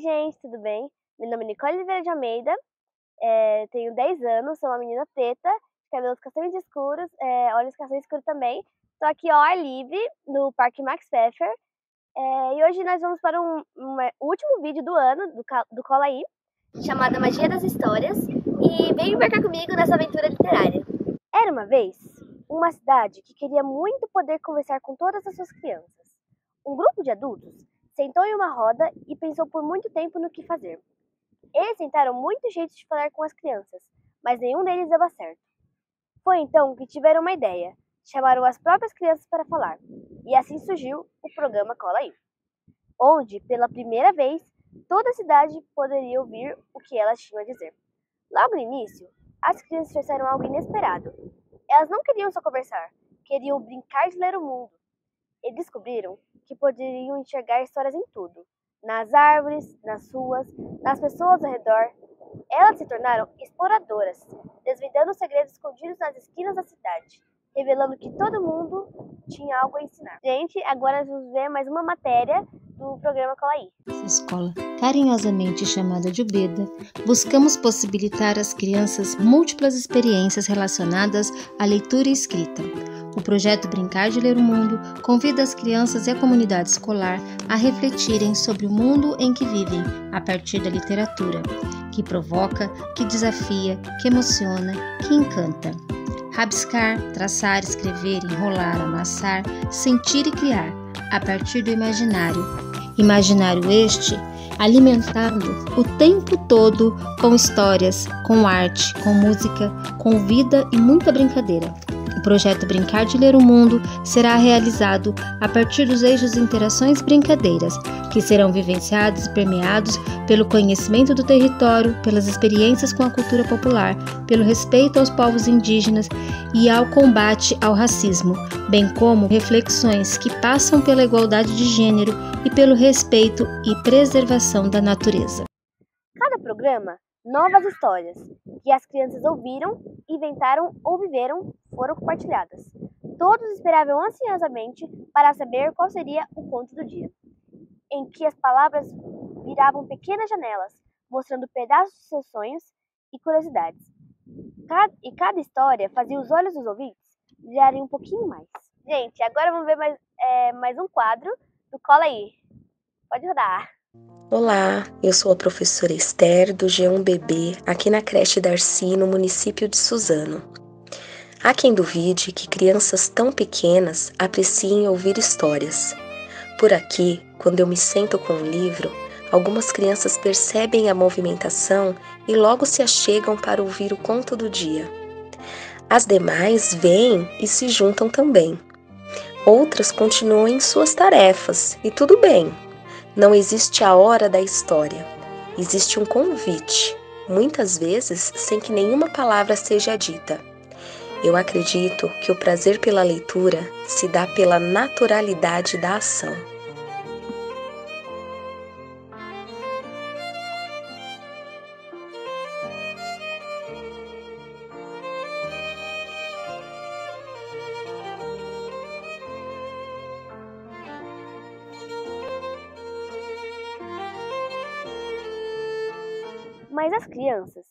gente, tudo bem? Meu nome é Nicole Oliveira de Almeida, tenho 10 anos, sou uma menina preta, cabelos castanhos escuros, olhos castanhos escuros também. Estou aqui ao ar livre, no Parque Max Pfeffer, e hoje nós vamos para o último vídeo do ano, do Cola Aí, chamado Magia das Histórias, e vem embarcar comigo nessa aventura literária. Era uma vez uma cidade que queria muito poder conversar com todas as suas crianças. Um grupo de adultos sentou em uma roda e pensou por muito tempo no que fazer. Eles tentaram muitos jeitos de falar com as crianças, mas nenhum deles dava certo. Foi então que tiveram uma ideia. Chamaram as próprias crianças para falar. E assim surgiu o programa Cola Aí, onde, pela primeira vez, toda a cidade poderia ouvir o que elas tinham a dizer. Logo no início, as crianças trouxeram algo inesperado. Elas não queriam só conversar, queriam brincar de ler o mundo. E descobriram que poderiam enxergar histórias em tudo. Nas árvores, nas ruas, nas pessoas ao redor. Elas se tornaram exploradoras, desvendando segredos escondidos nas esquinas da cidade, revelando que todo mundo tinha algo a ensinar. Gente, agora nós vamos ver mais uma matéria do programa Cola Aí. Nessa escola, carinhosamente chamada de Ubeda, buscamos possibilitar às crianças múltiplas experiências relacionadas à leitura e escrita. O projeto Brincar de Ler o Mundo convida as crianças e a comunidade escolar a refletirem sobre o mundo em que vivem a partir da literatura, que provoca, que desafia, que emociona, que encanta. Rabiscar, traçar, escrever, enrolar, amassar, sentir e criar, a partir do imaginário. Imaginário este alimentado o tempo todo com histórias, com arte, com música, com vida e muita brincadeira. O projeto Brincar de Ler o Mundo será realizado a partir dos eixos de interações e brincadeiras, que serão vivenciados e permeados pelo conhecimento do território, pelas experiências com a cultura popular, pelo respeito aos povos indígenas e ao combate ao racismo, bem como reflexões que passam pela igualdade de gênero e pelo respeito e preservação da natureza. Cada programa, novas histórias que as crianças ouviram, inventaram ou viveram foram compartilhadas. Todos esperavam ansiosamente para saber qual seria o conto do dia, em que as palavras viravam pequenas janelas, mostrando pedaços de seus sonhos e curiosidades. Cada história fazia os olhos dos ouvintes brilharem um pouquinho mais. Gente, agora vamos ver mais um quadro do Cola Aí. Pode rodar. Olá, eu sou a professora Esther do G1BB, aqui na creche Darcy, no município de Suzano. Há quem duvide que crianças tão pequenas apreciem ouvir histórias. Por aqui, quando eu me sento com um livro, algumas crianças percebem a movimentação e logo se achegam para ouvir o conto do dia. As demais vêm e se juntam também. Outras continuam em suas tarefas, e tudo bem. Não existe a hora da história. Existe um convite, muitas vezes sem que nenhuma palavra seja dita. Eu acredito que o prazer pela leitura se dá pela naturalidade da ação. Mas as crianças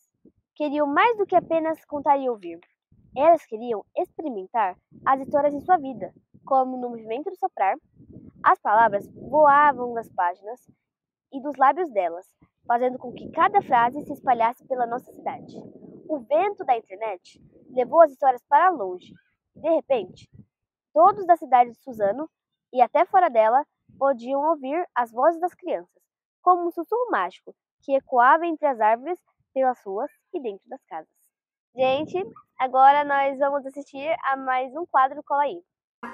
queriam mais do que apenas contar e ouvir. Elas queriam experimentar as histórias em sua vida, como no movimento do soprar. As palavras voavam das páginas e dos lábios delas, fazendo com que cada frase se espalhasse pela nossa cidade. O vento da internet levou as histórias para longe. De repente, todos da cidade de Suzano e até fora dela podiam ouvir as vozes das crianças, como um sussurro mágico que ecoava entre as árvores, pelas ruas e dentro das casas. Gente, agora nós vamos assistir a mais um quadro Cola Aí.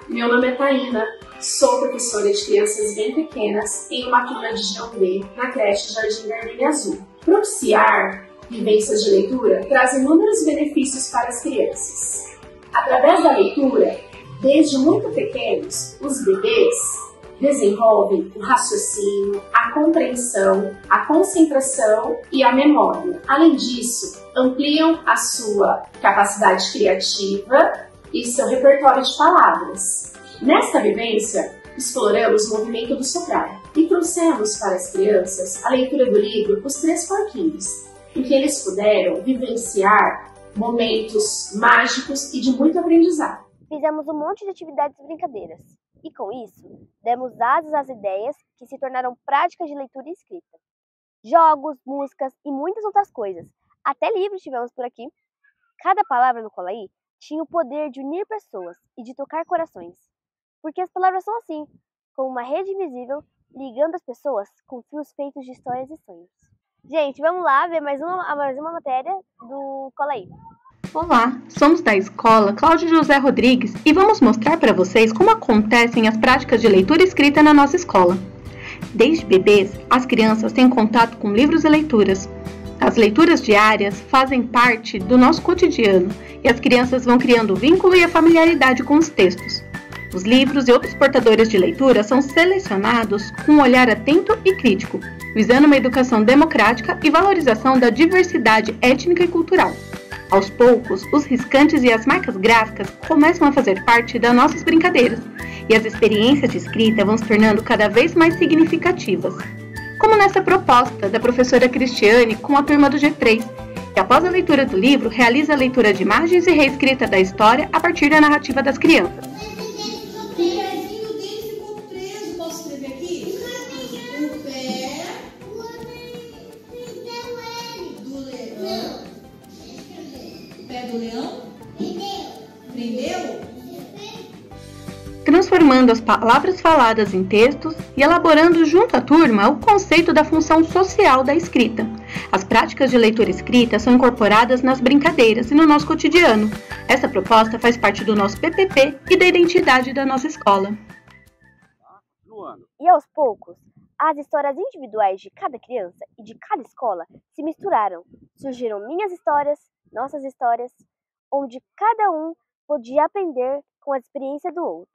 Meu nome é Taína, sou professora de crianças bem pequenas em uma turma de G1B na creche Jardim Vermelho Azul. Propiciar vivências de leitura traz inúmeros benefícios para as crianças. Através da leitura, desde muito pequenos, os bebês desenvolvem o raciocínio, a compreensão, a concentração e a memória. Além disso, ampliam a sua capacidade criativa e seu repertório de palavras. Nesta vivência, exploramos o movimento do soprar, e trouxemos para as crianças a leitura do livro Os Três Porquinhos, em que eles puderam vivenciar momentos mágicos e de muito aprendizado. Fizemos um monte de atividades e brincadeiras, e com isso, demos asas às ideias que se tornaram práticas de leitura e escrita. Jogos, músicas e muitas outras coisas. Até livros tivemos por aqui. Cada palavra no Colaí tinha o poder de unir pessoas e de tocar corações. Porque as palavras são assim, como uma rede invisível, ligando as pessoas com fios feitos de histórias e sonhos. Gente, vamos lá ver mais uma matéria do Colaí. Olá, somos da escola Cláudio José Rodrigues e vamos mostrar para vocês como acontecem as práticas de leitura e escrita na nossa escola. Desde bebês, as crianças têm contato com livros e leituras. As leituras diárias fazem parte do nosso cotidiano e as crianças vão criando o vínculo e a familiaridade com os textos. Os livros e outros portadores de leitura são selecionados com um olhar atento e crítico, visando uma educação democrática e valorização da diversidade étnica e cultural. Aos poucos, os riscantes e as marcas gráficas começam a fazer parte das nossas brincadeiras, e as experiências de escrita vão se tornando cada vez mais significativas. Como nessa proposta da professora Cristiane com a turma do G3, que após a leitura do livro, realiza a leitura de imagens e reescrita da história a partir da narrativa das crianças. O pezinho dele ficou preso. Posso escrever aqui? O pé do leão. O pé do leão? Prendeu? Transformando as palavras faladas em textos e elaborando junto à turma o conceito da função social da escrita. As práticas de leitura e escrita são incorporadas nas brincadeiras e no nosso cotidiano. Essa proposta faz parte do nosso PPP e da identidade da nossa escola. E aos poucos, as histórias individuais de cada criança e de cada escola se misturaram. Surgiram minhas histórias, nossas histórias, onde cada um podia aprender com a experiência do outro.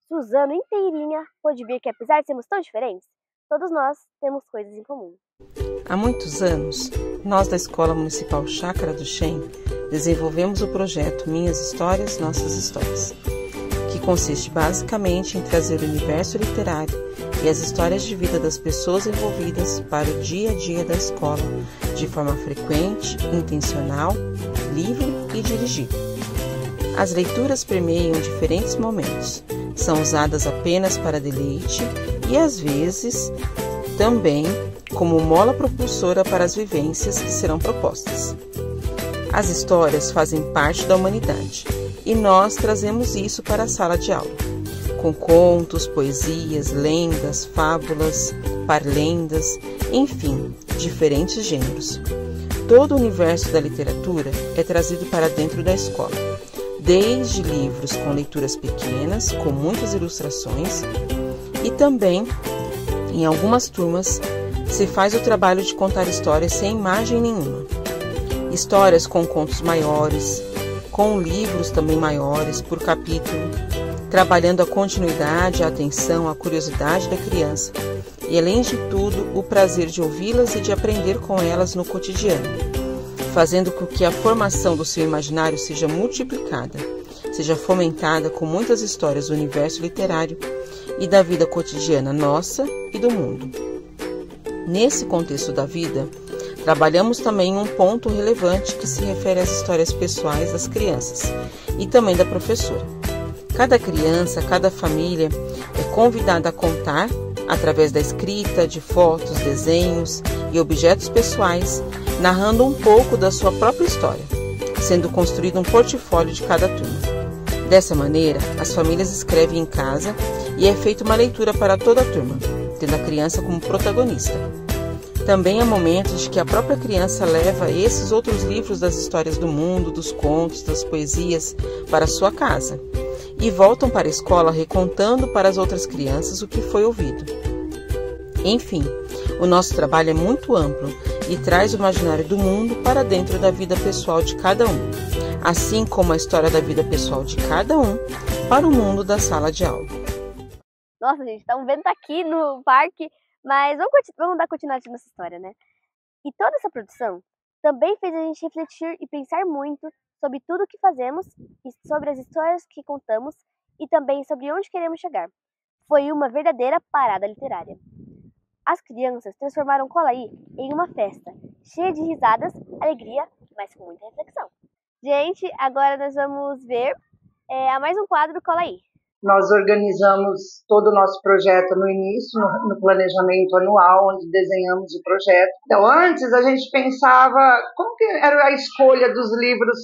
Suzano inteirinha pôde ver que, apesar de sermos tão diferentes, todos nós temos coisas em comum. Há muitos anos, nós da Escola Municipal Chácara do Xen desenvolvemos o projeto Minhas Histórias, Nossas Histórias, que consiste basicamente em trazer o universo literário e as histórias de vida das pessoas envolvidas para o dia a dia da escola, de forma frequente, intencional, livre e dirigida. As leituras permeiam diferentes momentos, são usadas apenas para deleite e, às vezes, também como mola propulsora para as vivências que serão propostas. As histórias fazem parte da humanidade e nós trazemos isso para a sala de aula, com contos, poesias, lendas, fábulas, parlendas, enfim, diferentes gêneros. Todo o universo da literatura é trazido para dentro da escola, desde livros com leituras pequenas, com muitas ilustrações, e também, em algumas turmas, se faz o trabalho de contar histórias sem imagem nenhuma. Histórias com contos maiores, com livros também maiores por capítulo, trabalhando a continuidade, a atenção, a curiosidade da criança e, além de tudo, o prazer de ouvi-las e de aprender com elas no cotidiano, fazendo com que a formação do seu imaginário seja multiplicada, seja fomentada com muitas histórias do universo literário e da vida cotidiana nossa e do mundo. Nesse contexto da vida, trabalhamos também um ponto relevante que se refere às histórias pessoais das crianças e também da professora. Cada criança, cada família é convidada a contar, através da escrita, de fotos, desenhos e objetos pessoais, narrando um pouco da sua própria história, sendo construído um portfólio de cada turma. Dessa maneira, as famílias escrevem em casa e é feita uma leitura para toda a turma, tendo a criança como protagonista. Também há momentos de que a própria criança leva esses outros livros das histórias do mundo, dos contos, das poesias para sua casa e voltam para a escola recontando para as outras crianças o que foi ouvido. Enfim, o nosso trabalho é muito amplo e traz o imaginário do mundo para dentro da vida pessoal de cada um, assim como a história da vida pessoal de cada um para o mundo da sala de aula. Nossa, gente, estamos vendo aqui no parque, mas vamos dar continuidade nessa história, né? E toda essa produção também fez a gente refletir e pensar muito sobre tudo o que fazemos e sobre as histórias que contamos e também sobre onde queremos chegar. Foi uma verdadeira parada literária. As crianças transformaram Cola Aí em uma festa, cheia de risadas, alegria, mas com muita reflexão. Gente, agora nós vamos ver a mais um quadro do Cola Aí. Nós organizamos todo o nosso projeto no início, no planejamento anual, onde desenhamos o projeto. Então, antes a gente pensava como que era a escolha dos livros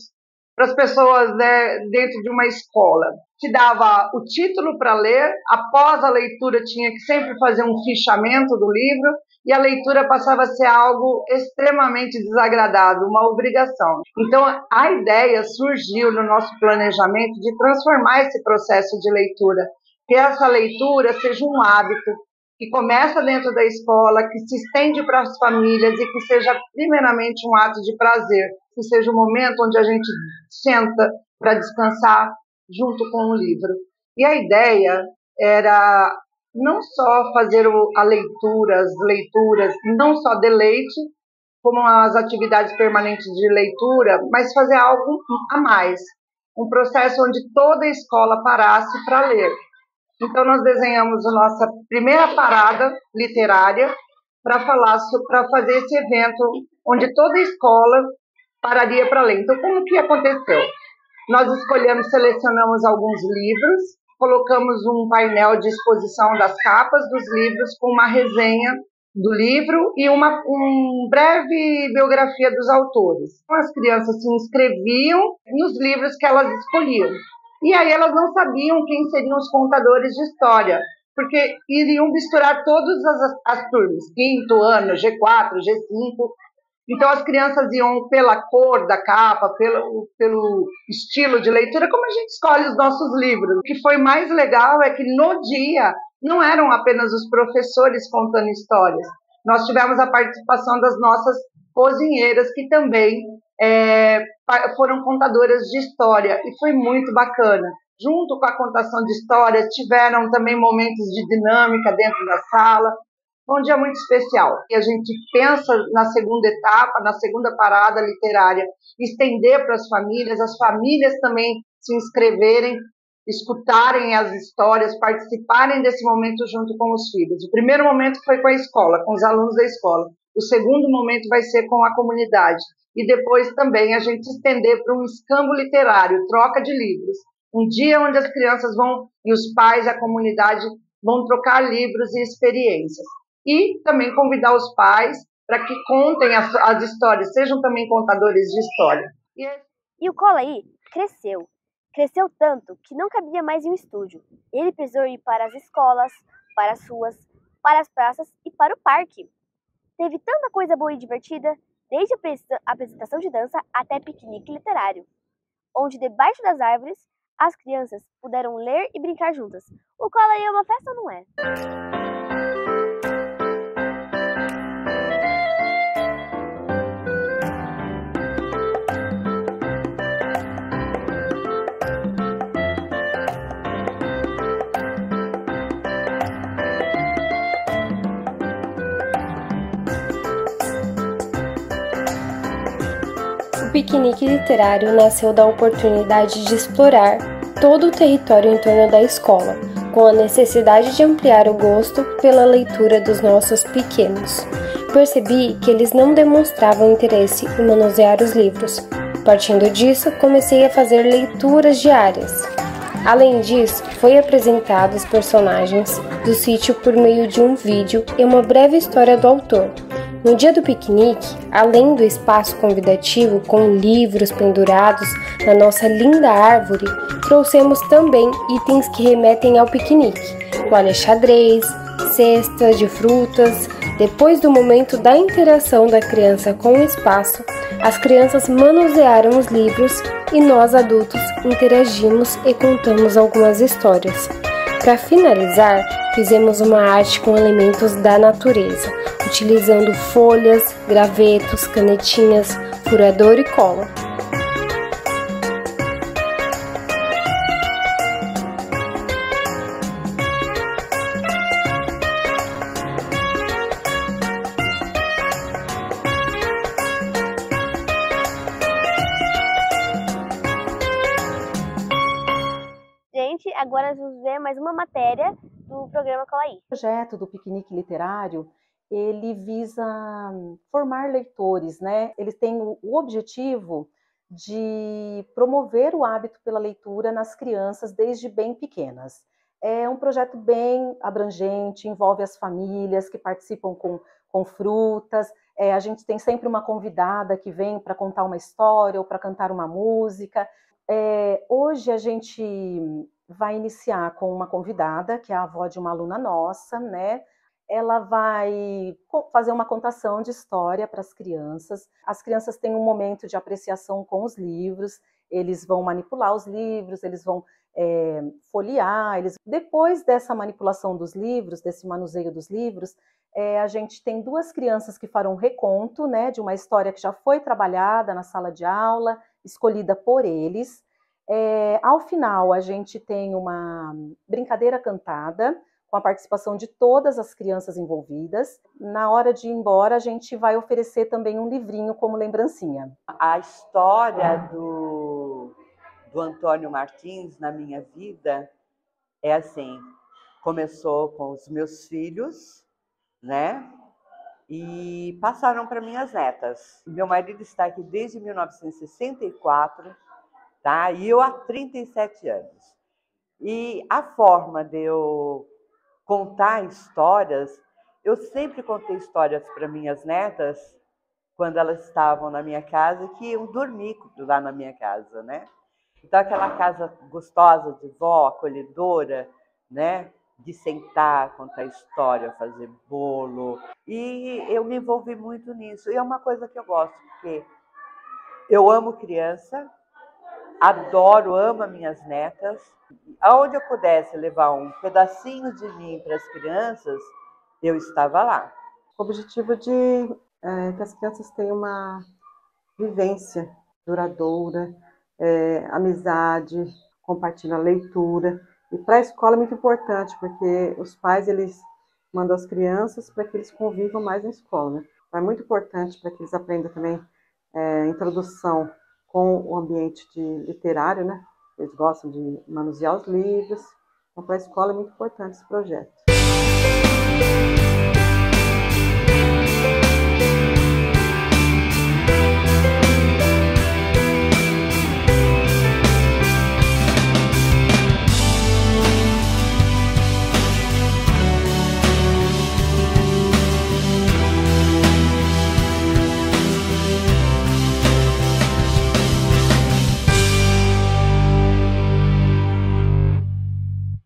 para as pessoas, né, dentro de uma escola. Te dava o título para ler, após a leitura tinha que sempre fazer um fichamento do livro, e a leitura passava a ser algo extremamente desagradável, uma obrigação. Então, a ideia surgiu no nosso planejamento de transformar esse processo de leitura, que essa leitura seja um hábito, que começa dentro da escola, que se estende para as famílias e que seja primeiramente um ato de prazer, que seja um momento onde a gente senta para descansar junto com o livro. E a ideia era não só fazer as leituras, não só de leite, como as atividades permanentes de leitura, mas fazer algo a mais, um processo onde toda a escola parasse para ler. Então, nós desenhamos a nossa primeira parada literária para fazer esse evento onde toda a escola pararia para ler. Então, como que aconteceu? Nós selecionamos alguns livros, colocamos um painel de exposição das capas dos livros com uma resenha do livro e uma breve biografia dos autores. Então, as crianças se inscreviam nos livros que elas escolhiam. E aí elas não sabiam quem seriam os contadores de história, porque iriam misturar todas as turmas, 5º ano, G4, G5. Então as crianças iam pela cor da capa, pelo estilo de leitura, como a gente escolhe os nossos livros. O que foi mais legal é que no dia não eram apenas os professores contando histórias. Nós tivemos a participação das nossas cozinheiras, que também foram contadoras de história, e foi muito bacana. Junto com a contação de histórias, tiveram também momentos de dinâmica dentro da sala. Foi um dia muito especial. E a gente pensa na segunda etapa, na segunda parada literária, estender para as famílias também se inscreverem, escutarem as histórias, participarem desse momento junto com os filhos. O primeiro momento foi com a escola, com os alunos da escola. O segundo momento vai ser com a comunidade. E depois também a gente estender para um escambo literário, troca de livros. Um dia onde as crianças e os pais, a comunidade, vão trocar livros e experiências. E também convidar os pais para que contem as histórias, sejam também contadores de história. E o Cola Aí cresceu. Cresceu tanto que não cabia mais em um estúdio. Ele precisou ir para as escolas, para as ruas, para as praças e para o parque. Teve tanta coisa boa e divertida, desde a apresentação de dança até piquenique literário, onde debaixo das árvores as crianças puderam ler e brincar juntas. O Cola Aí é uma festa ou não é? O piquenique literário nasceu da oportunidade de explorar todo o território em torno da escola, com a necessidade de ampliar o gosto pela leitura dos nossos pequenos. Percebi que eles não demonstravam interesse em manusear os livros. Partindo disso, comecei a fazer leituras diárias. Além disso, foi apresentado os personagens do sítio por meio de um vídeo e uma breve história do autor. No dia do piquenique, além do espaço convidativo com livros pendurados na nossa linda árvore, trouxemos também itens que remetem ao piquenique, toalha xadrez, cestas de frutas. Depois do momento da interação da criança com o espaço, as crianças manusearam os livros e nós adultos interagimos e contamos algumas histórias. Para finalizar, fizemos uma arte com elementos da natureza, utilizando folhas, gravetos, canetinhas, furador e cola. Gente, agora nós vamos ver mais uma matéria do programa Cola Aí. O projeto do piquenique literário, ele visa formar leitores, né? Ele tem o objetivo de promover o hábito pela leitura nas crianças desde bem pequenas. É um projeto bem abrangente, envolve as famílias que participam com frutas. A gente tem sempre uma convidada que vem para contar uma história ou para cantar uma música. Hoje a gente vai iniciar com uma convidada, que é a avó de uma aluna nossa, né? Ela vai fazer uma contação de história para as crianças. As crianças têm um momento de apreciação com os livros, eles vão manipular os livros, eles vão folhear. Depois dessa manipulação dos livros, desse manuseio dos livros, a gente tem 2 crianças que farão um reconto, né, de uma história que já foi trabalhada na sala de aula, escolhida por eles. Ao final, a gente tem uma brincadeira cantada, com a participação de todas as crianças envolvidas. Na hora de ir embora, a gente vai oferecer também um livrinho como lembrancinha. A história do Antônio Martins na minha vida é assim, começou com os meus filhos, né? E passaram para minhas netas. Meu marido está aqui desde 1964, tá? E eu há 37 anos. E a forma de eu contar histórias, eu sempre contei histórias para minhas netas quando elas estavam na minha casa, que iam dormir lá na minha casa, né? Então aquela casa gostosa de vó, acolhedora, né? De sentar, contar história, fazer bolo. E eu me envolvi muito nisso. E é uma coisa que eu gosto, porque eu amo criança, adoro, amo as minhas netas. Aonde eu pudesse levar um pedacinho de mim para as crianças, eu estava lá. O objetivo de que as crianças tenham uma vivência duradoura, amizade, compartilhar a leitura. E para a escola é muito importante, porque os pais eles mandam as crianças para que eles convivam mais na escola, né? Então, é muito importante para que eles aprendam também introdução com o ambiente literário, né? Eles gostam de manusear os livros. Então, para a escola é muito importante esse projeto.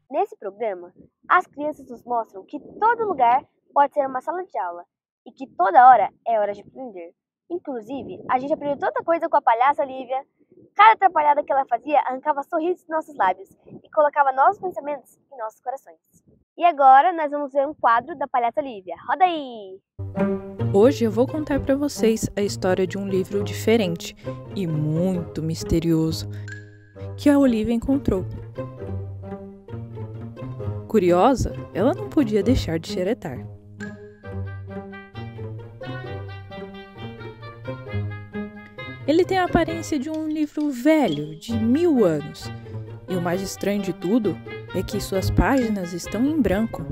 Nesse programa, as crianças nos mostram que todo lugar pode ser uma sala de aula e que toda hora é hora de aprender. Inclusive, a gente aprendeu tanta coisa com a palhaça Lívia. Cada atrapalhada que ela fazia arrancava sorrisos dos nossos lábios e colocava novos pensamentos em nossos corações. E agora nós vamos ver um quadro da palhaça Lívia. Roda aí! Hoje eu vou contar para vocês a história de um livro diferente e muito misterioso que a Olivia encontrou. Curiosa, ela não podia deixar de xeretar. Ele tem a aparência de um livro velho, de 1000 anos. E o mais estranho de tudo é que suas páginas estão em branco.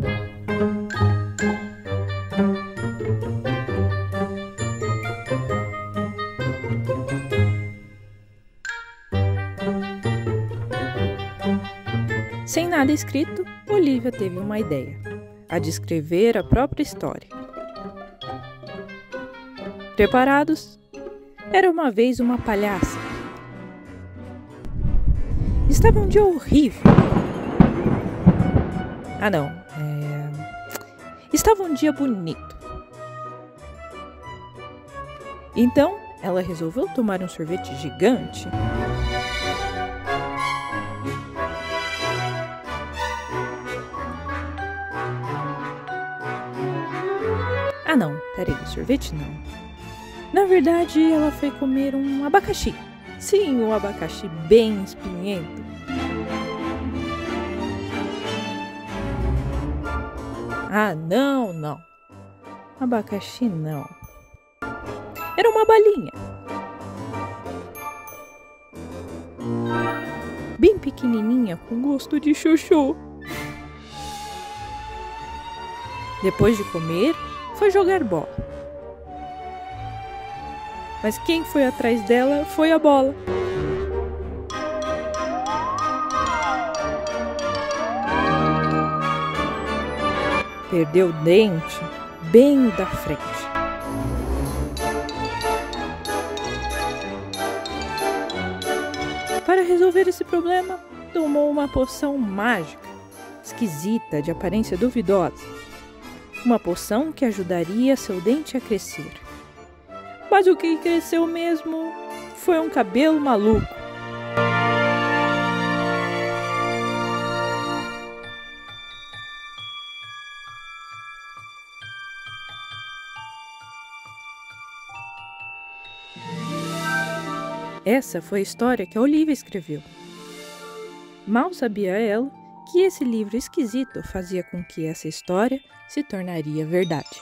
Sem nada escrito, Olivia teve uma ideia: a de escrever a própria história. Preparados? Era uma vez uma palhaça. Estava um dia horrível. Estava um dia bonito. Então, ela resolveu tomar um sorvete gigante. Peraí, sorvete não. Na verdade, ela foi comer um abacaxi. Sim, um abacaxi bem espinhento. Não. Abacaxi não. Era uma balinha. Bem pequenininha, com gosto de chuchu. Depois de comer, foi jogar bola. Mas quem foi atrás dela foi a bola. Perdeu o dente bem da frente. Para resolver esse problema, tomou uma poção mágica, esquisita, de aparência duvidosa. Uma poção que ajudaria seu dente a crescer. Mas o que cresceu mesmo foi um cabelo maluco. Essa foi a história que a Olivia escreveu. Mal sabia ela que esse livro esquisito fazia com que essa história se tornaria verdade.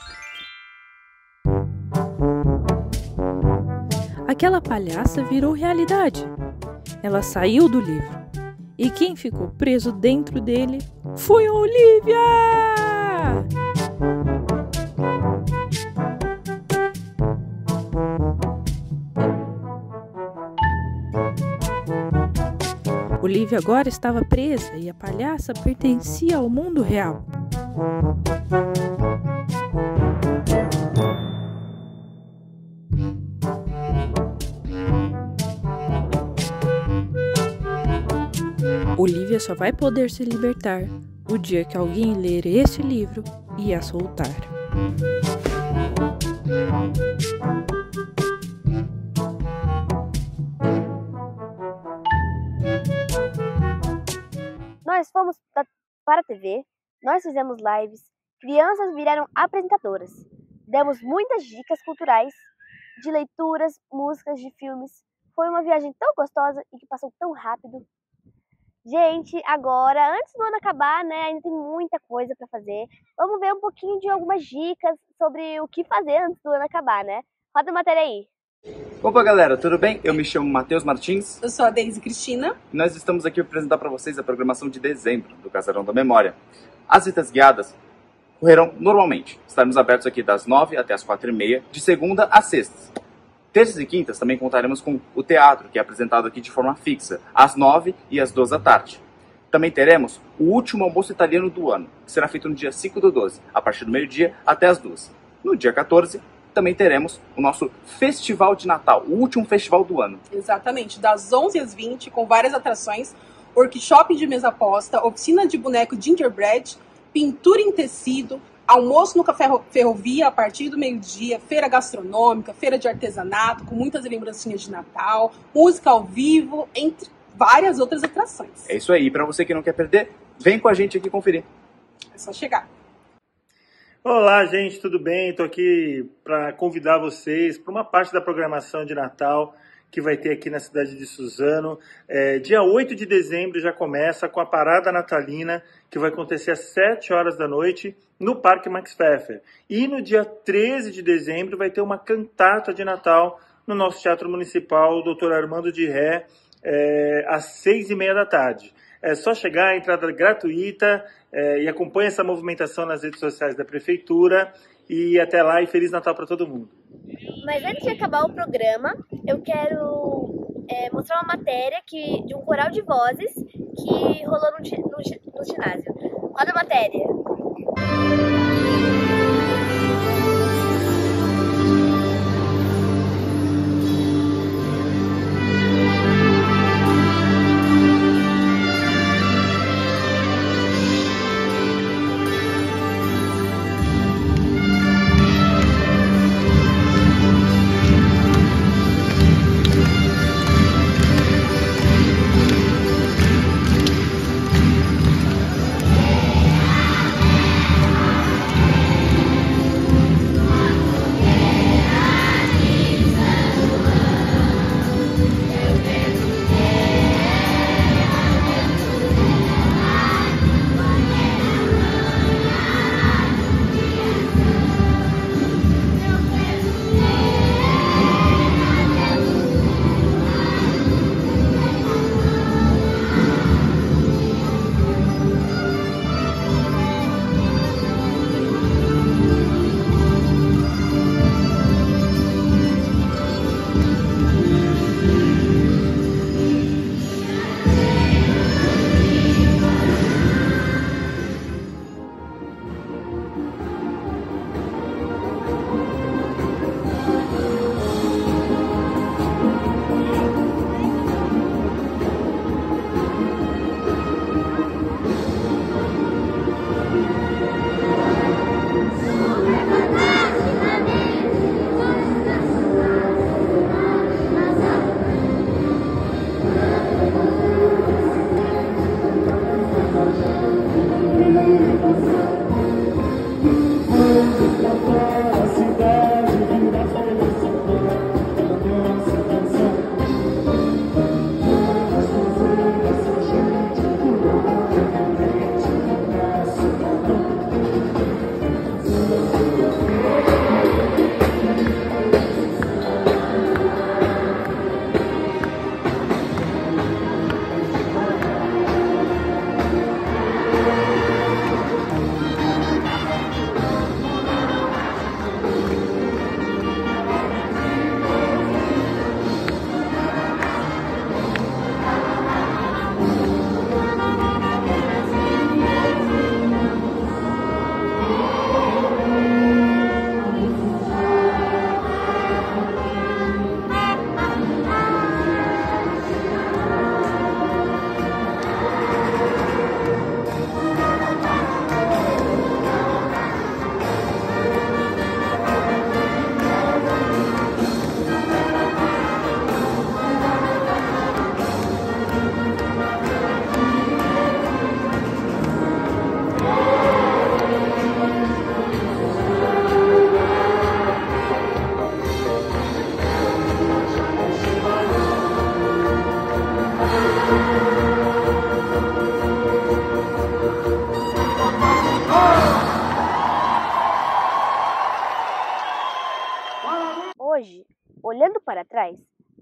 Aquela palhaça virou realidade. Ela saiu do livro. E quem ficou preso dentro dele foi a Olivia! Olivia agora estava presa e a palhaça pertencia ao mundo real. Olivia só vai poder se libertar o dia que alguém ler esse livro e a soltar. Nós fomos para a TV, nós fizemos lives, crianças viraram apresentadoras. Demos muitas dicas culturais, de leituras, músicas, de filmes. Foi uma viagem tão gostosa e que passou tão rápido. Gente, agora, antes do ano acabar, né, ainda tem muita coisa para fazer. Vamos ver um pouquinho de algumas dicas sobre o que fazer antes do ano acabar, né? Roda a matéria aí. Opa, galera, tudo bem? Eu me chamo Matheus Martins. Eu sou a Deise Cristina. E nós estamos aqui para apresentar para vocês a programação de dezembro do Casarão da Memória. As visitas guiadas correrão normalmente. Estaremos abertos aqui das 9 até as 4h30, de segunda a sextas. Terças e quintas também contaremos com o teatro, que é apresentado aqui de forma fixa, às 9 e às 2 da tarde. Também teremos o último almoço italiano do ano, que será feito no dia 5/12, a partir do meio-dia até as 2. No dia 14, também teremos o nosso Festival de Natal, o último festival do ano. Exatamente, das 11 às 20, com várias atrações, workshop de mesa posta, oficina de boneco gingerbread, pintura em tecido, almoço no Café Ferrovia a partir do meio-dia, feira gastronômica, feira de artesanato, com muitas lembrancinhas de Natal, música ao vivo, entre várias outras atrações. É isso aí, para você que não quer perder, vem com a gente aqui conferir. É só chegar. Olá, gente, tudo bem? Estou aqui para convidar vocês para uma parte da programação de Natal que vai ter aqui na cidade de Suzano. Dia 8 de dezembro já começa com a parada natalina, que vai acontecer às 7 horas da noite no Parque Max Pfeffer. E no dia 13 de dezembro vai ter uma cantata de Natal no nosso Teatro Municipal, Dr. Armando de Ré, às 6h30 da tarde. É só chegar, entrada gratuita, e acompanhe essa movimentação nas redes sociais da Prefeitura. E até lá, e Feliz Natal para todo mundo. Mas antes de acabar o programa, eu quero mostrar uma matéria de um coral de vozes que rolou no ginásio. Roda a matéria.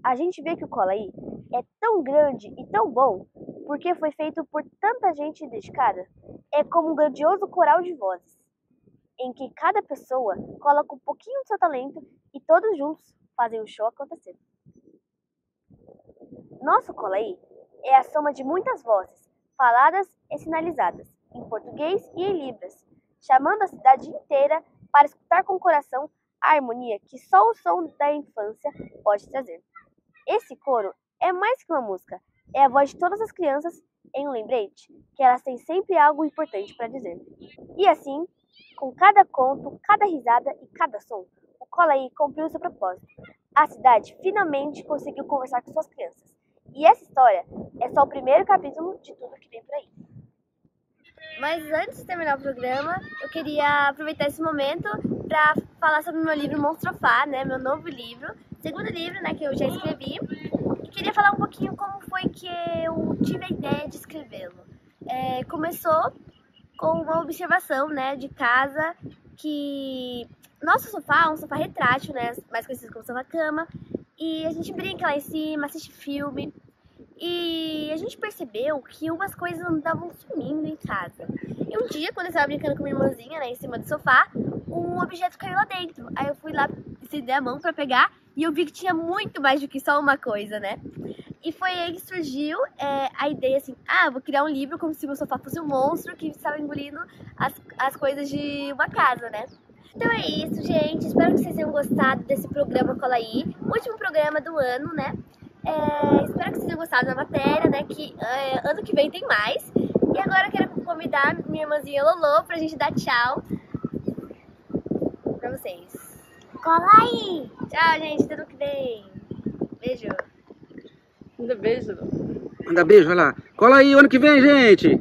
a gente vê que o Cola Aí é tão grande e tão bom porque foi feito por tanta gente dedicada. É como um grandioso coral de vozes, em que cada pessoa coloca um pouquinho do seu talento e todos juntos fazem o show acontecer. Nosso Cola Aí é a soma de muitas vozes, faladas e sinalizadas, em português e em libras, chamando a cidade inteira para escutar com o coração a harmonia que só o som da infância pode trazer. Esse coro é mais que uma música, é a voz de todas as crianças em um lembrete que elas têm sempre algo importante para dizer. E assim, com cada conto, cada risada e cada som, o Cola Aí cumpriu seu propósito. A cidade finalmente conseguiu conversar com suas crianças. E essa história é só o primeiro capítulo de tudo que vem por aí. Mas antes de terminar o programa, eu queria aproveitar esse momento para falar sobre o meu livro Monstrofá, né, meu novo livro, segundo livro, né, que eu já escrevi. E queria falar um pouquinho como foi que eu tive a ideia de escrevê-lo. Começou com uma observação, né, de casa, que nosso sofá é um sofá retrátil, né, mais conhecido como sofá-cama, e a gente brinca lá em cima, assiste filme, e a gente percebeu que umas coisas andavam sumindo em casa. E um dia, quando eu estava brincando com minha irmãzinha, né, em cima do sofá, um objeto caiu lá dentro. Aí eu fui lá, estender a mão para pegar, e eu vi que tinha muito mais do que só uma coisa, né? E foi aí que surgiu a ideia assim, vou criar um livro como se meu sofá fosse um monstro que estava engolindo as coisas de uma casa, né? Então é isso, gente. Espero que vocês tenham gostado desse programa Cola Aí, último programa do ano, né? Espero que vocês tenham gostado da matéria, né? Que ano que vem tem mais. E agora eu quero convidar minha irmãzinha Lolo pra gente dar tchau pra vocês. Cola Aí! Tchau, gente. Até ano que vem. Beijo. Manda beijo. Manda beijo, vai lá. Cola aí, ano que vem, gente!